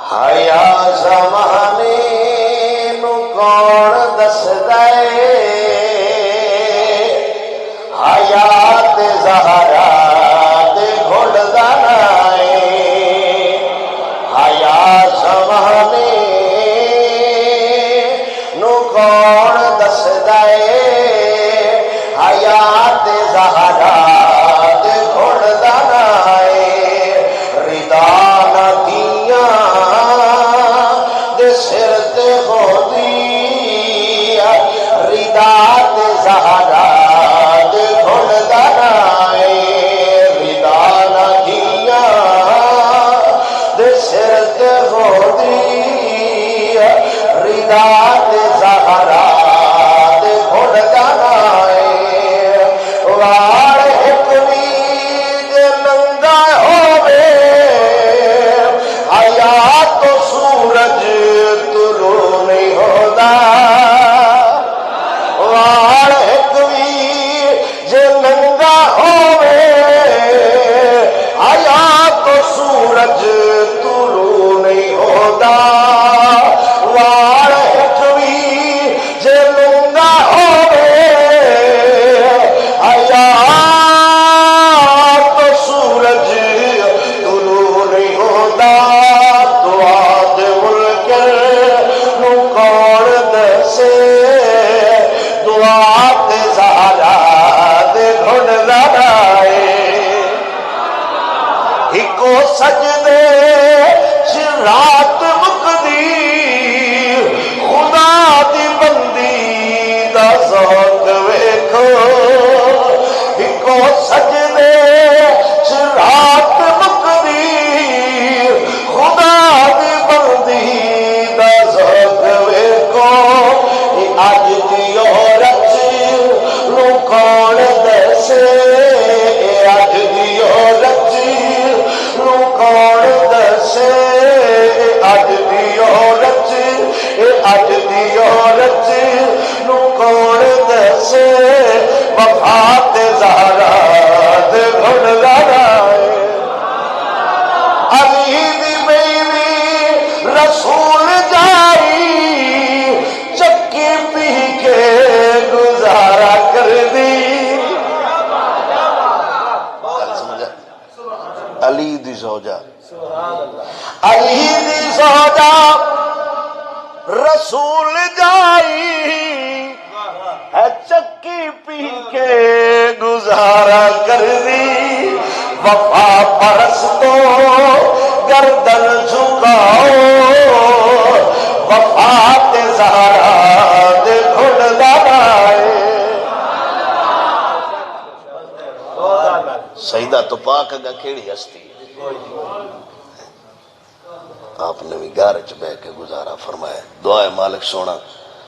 حیا زمانے نو کون دسدا اے حیات زہرا دے گھڑ دا اے حیا زمانے نو کون دسدا اے حیات زہرا دے گھڑ دا اے رضا سر تے خودی رضا تے زہرا دے گھڑ دا اے رضا ندیاں دے سر تے خودی رضا تے زہرا دے گھڑ دا اے وار ایک وی دے ننگا ہووے حیا تو سورج سجدے رات مکدی خدا دی بندی دا ذوق ویکھو اکو سجدے رات مکدی خدا دی بندی دا ذوق ویکھو اج دی عورت نو کون دسے اج دی عورت کون دسے اج دی عورت اج دی عورت نو کون دسے وفا تے زہرا دے گھڑ دا اے علی دی بیوی رسول جائی چکی پی کے گزارا کر دی علی دی زوجہ علی دی زوجہ رسول جائی ہے چکی پی کے گزارا کر دی وفا پرستو گردن جھکاؤ وفا تے زہرا دے گھڑ دا اے سیدہ تو پاک اگا کیڑی ہستی آپ نے بھی گھر چ بہ کے گزارا فرمایا دعائے مالک سونا